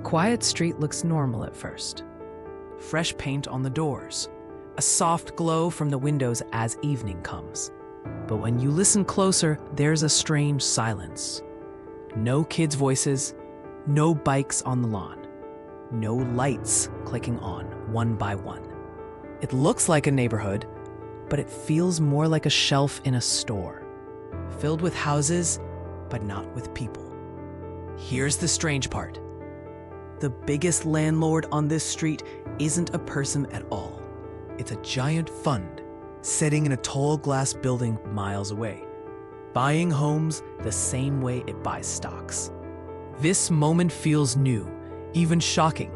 quiet street looks normal at first. Fresh paint on the doors, a soft glow from the windows as evening comes. But when you listen closer, there's a strange silence. No kids' voices, no bikes on the lawn, no lights clicking on one by one. It looks like a neighborhood, but it feels more like a shelf in a store, filled with houses, but not with people. Here's the strange part. The biggest landlord on this street isn't a person at all. It's a giant fund sitting in a tall glass building miles away, buying homes the same way it buys stocks. This moment feels new, even shocking.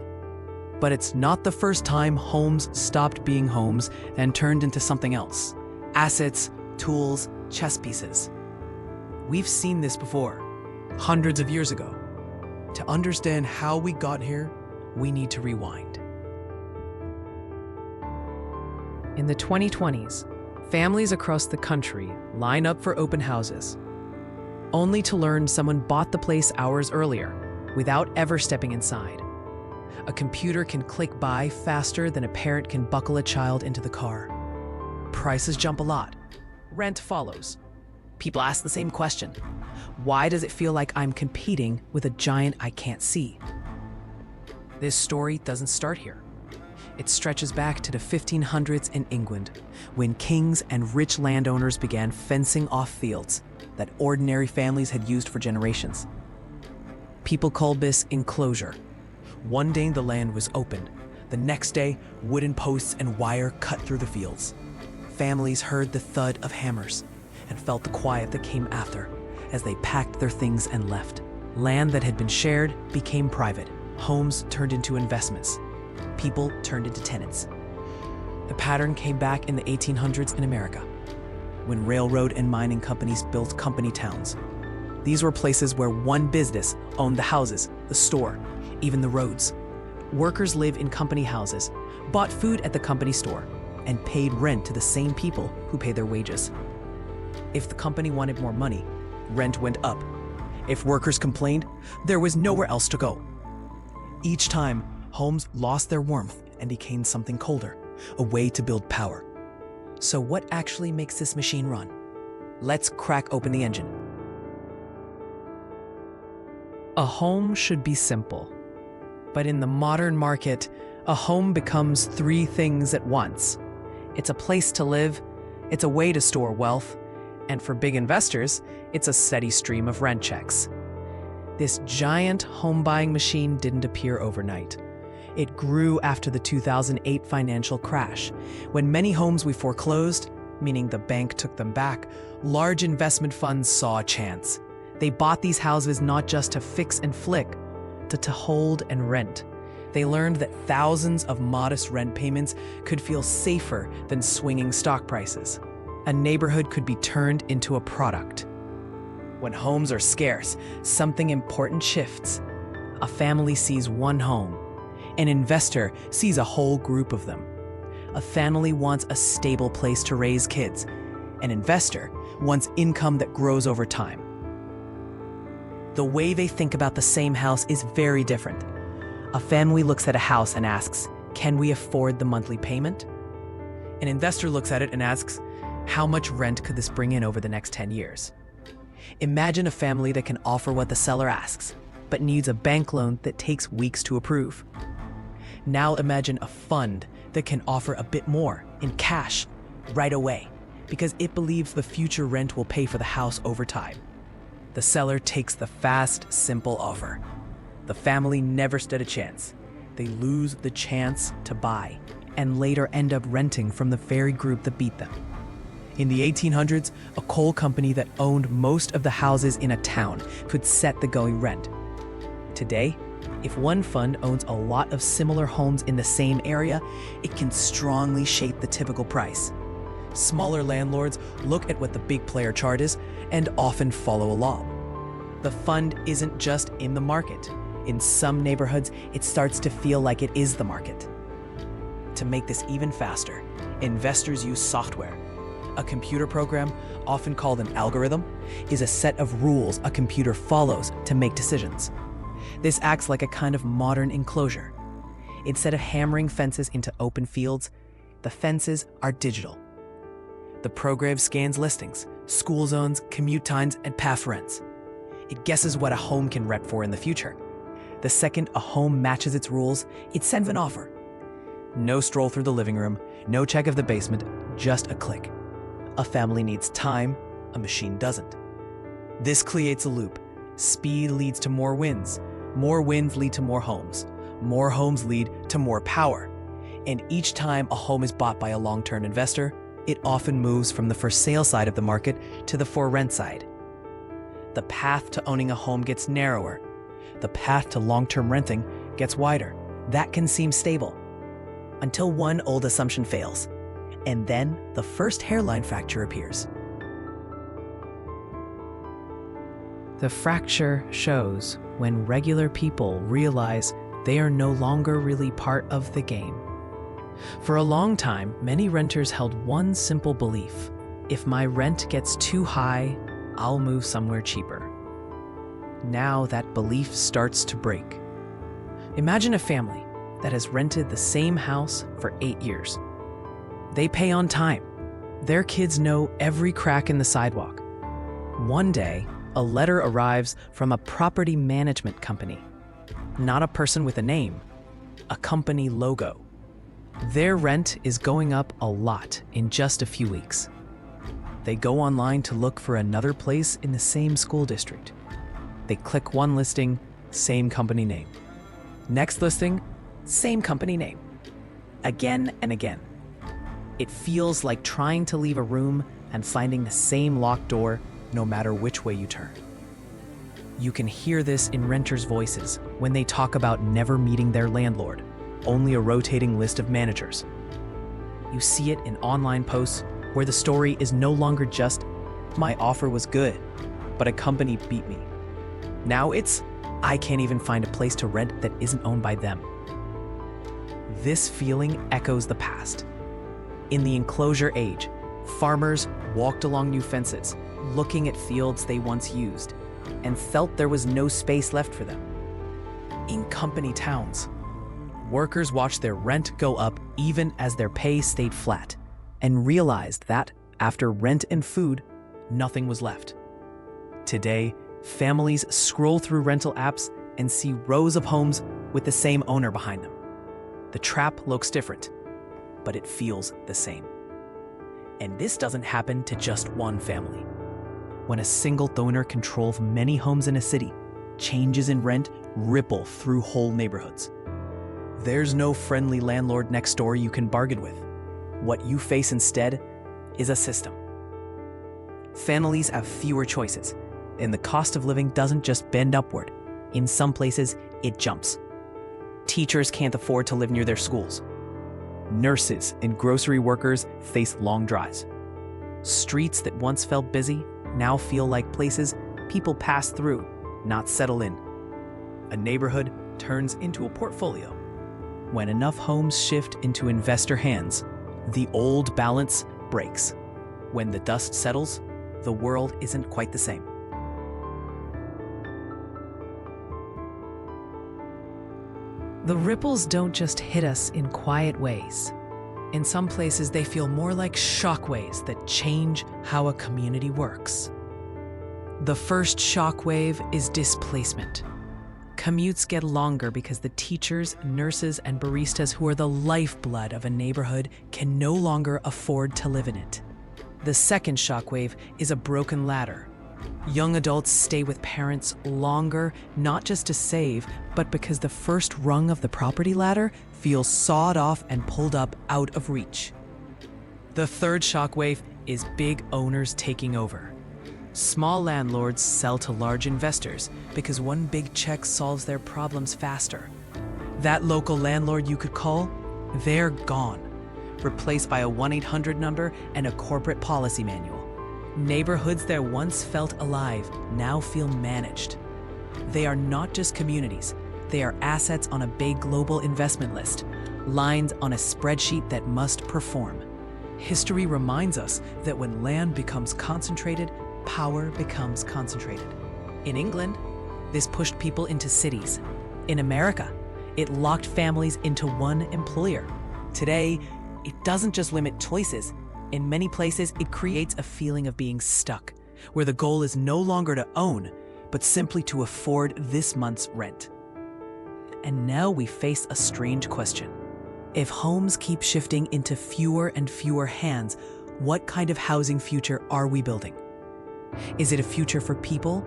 But it's not the first time homes stopped being homes and turned into something else. Assets, tools, chess pieces. We've seen this before, hundreds of years ago. To understand how we got here, we need to rewind. In the 2020s, families across the country line up for open houses, only to learn someone bought the place hours earlier without ever stepping inside. A computer can click buy faster than a parent can buckle a child into the car. Prices jump a lot. Rent follows. People ask the same question. Why does it feel like I'm competing with a giant I can't see? This story doesn't start here. It stretches back to the 1500s in England, when kings and rich landowners began fencing off fields that ordinary families had used for generations. People called this enclosure. One day the land was open. The next day, wooden posts and wire cut through the fields. Families heard the thud of hammers and felt the quiet that came after as they packed their things and left. Land that had been shared became private. Homes turned into investments. People turned into tenants. The pattern came back in the 1800s in America, when railroad and mining companies built company towns. These were places where one business owned the houses, the store, even the roads. Workers lived in company houses, bought food at the company store, and paid rent to the same people who paid their wages. If the company wanted more money, rent went up. If workers complained, there was nowhere else to go. Each time, homes lost their warmth and became something colder, a way to build power. So what actually makes this machine run? Let's crack open the engine. A home should be simple. But in the modern market, a home becomes three things at once. It's a place to live, it's a way to store wealth, and for big investors, it's a steady stream of rent checks. This giant home buying machine didn't appear overnight. It grew after the 2008 financial crash, when many homes we foreclosed, meaning the bank took them back, large investment funds saw a chance. They bought these houses not just to fix and flick, but to hold and rent. They learned that thousands of modest rent payments could feel safer than swinging stock prices. A neighborhood could be turned into a product. When homes are scarce, something important shifts. A family sees one home. An investor sees a whole group of them. A family wants a stable place to raise kids. An investor wants income that grows over time. The way they think about the same house is very different. A family looks at a house and asks, can we afford the monthly payment? An investor looks at it and asks, how much rent could this bring in over the next 10 years? Imagine a family that can offer what the seller asks, but needs a bank loan that takes weeks to approve. Now imagine a fund that can offer a bit more in cash right away, because it believes the future rent will pay for the house over time. The seller takes the fast, simple offer. The family never stood a chance. They lose the chance to buy and later end up renting from the very group that beat them. In the 1800s, a coal company that owned most of the houses in a town could set the going rent. Today, if one fund owns a lot of similar homes in the same area, it can strongly shape the typical price. Smaller landlords look at what the big player charges and often follow along. The fund isn't just in the market. In some neighborhoods, it starts to feel like it is the market. To make this even faster, investors use software. A computer program, often called an algorithm, is a set of rules a computer follows to make decisions. This acts like a kind of modern enclosure. Instead of hammering fences into open fields, the fences are digital. The program scans listings, school zones, commute times, and path rents. It guesses what a home can rent for in the future. The second a home matches its rules, it sends an offer. No stroll through the living room, no check of the basement, just a click. A family needs time, a machine doesn't. This creates a loop. Speed leads to more wins lead to more homes lead to more power. And each time a home is bought by a long-term investor, it often moves from the for sale side of the market to the for rent side. The path to owning a home gets narrower. The path to long-term renting gets wider. That can seem stable, until one old assumption fails, and then the first hairline fracture appears. The fracture shows when regular people realize they are no longer really part of the game. For a long time, many renters held one simple belief: if my rent gets too high, I'll move somewhere cheaper. Now that belief starts to break. Imagine a family that has rented the same house for 8 years. They pay on time. Their kids know every crack in the sidewalk. One day, a letter arrives from a property management company. Not a person with a name, a company logo. Their rent is going up a lot in just a few weeks. They go online to look for another place in the same school district. They click one listing, same company name. Next listing, same company name. Again and again. It feels like trying to leave a room and finding the same locked door no matter which way you turn. You can hear this in renters' voices when they talk about never meeting their landlord, only a rotating list of managers. You see it in online posts where the story is no longer just, my offer was good, but a company beat me. Now it's, I can't even find a place to rent that isn't owned by them. This feeling echoes the past. In the enclosure age, farmers walked along new fences, looking at fields they once used, and felt there was no space left for them. In company towns, workers watched their rent go up even as their pay stayed flat, and realized that, after rent and food, nothing was left. Today, families scroll through rental apps and see rows of homes with the same owner behind them. The trap looks different, but it feels the same. And this doesn't happen to just one family. When a single owner controls many homes in a city, changes in rent ripple through whole neighborhoods. There's no friendly landlord next door you can bargain with. What you face instead is a system. Families have fewer choices, and the cost of living doesn't just bend upward. In some places, it jumps. Teachers can't afford to live near their schools. Nurses and grocery workers face long drives. Streets that once felt busy now feel like places people pass through, not settle in. A neighborhood turns into a portfolio. When enough homes shift into investor hands, the old balance breaks. When the dust settles, the world isn't quite the same. The ripples don't just hit us in quiet ways. In some places, they feel more like shockwaves that change how a community works. The first shockwave is displacement. Commutes get longer because the teachers, nurses, and baristas who are the lifeblood of a neighborhood can no longer afford to live in it. The second shockwave is a broken ladder. Young adults stay with parents longer, not just to save, but because the first rung of the property ladder feels sawed off and pulled up out of reach. The third shockwave is big owners taking over. Small landlords sell to large investors because one big check solves their problems faster. That local landlord you could call, they're gone, replaced by a 1-800 number and a corporate policy manual. Neighborhoods that once felt alive now feel managed. They are not just communities, they are assets on a big global investment list, lines on a spreadsheet that must perform. History reminds us that when land becomes concentrated, power becomes concentrated. In England, This pushed people into cities. In America, it locked families into one employer. Today, it doesn't just limit choices. In many places, it creates a feeling of being stuck, where the goal is no longer to own, but simply to afford this month's rent. And now we face a strange question. If homes keep shifting into fewer and fewer hands, what kind of housing future are we building? Is it a future for people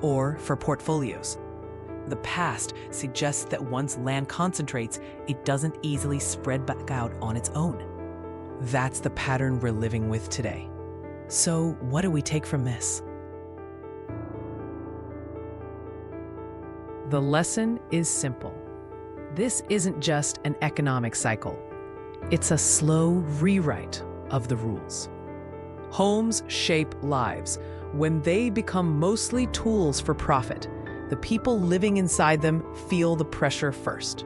or for portfolios? The past suggests that once land concentrates, it doesn't easily spread back out on its own. That's the pattern we're living with today. So, what do we take from this? The lesson is simple. This isn't just an economic cycle. It's a slow rewrite of the rules. Homes shape lives. When they become mostly tools for profit, the people living inside them feel the pressure first.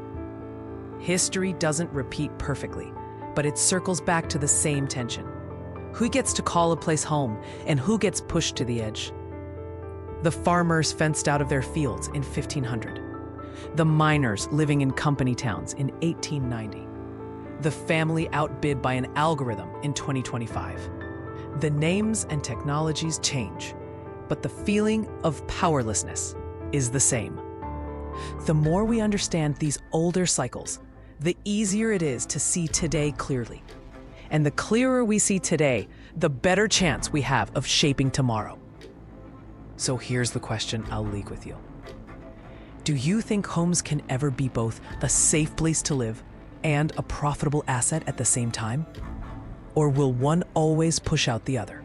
History doesn't repeat perfectly, but it circles back to the same tension. Who gets to call a place home, and who gets pushed to the edge? The farmers fenced out of their fields in 1500. The miners living in company towns in 1890. The family outbid by an algorithm in 2025. The names and technologies change, but the feeling of powerlessness is the same. The more we understand these older cycles, the easier it is to see today clearly. And the clearer we see today, the better chance we have of shaping tomorrow. So here's the question I'll leave with you. Do you think homes can ever be both a safe place to live and a profitable asset at the same time? Or will one always push out the other?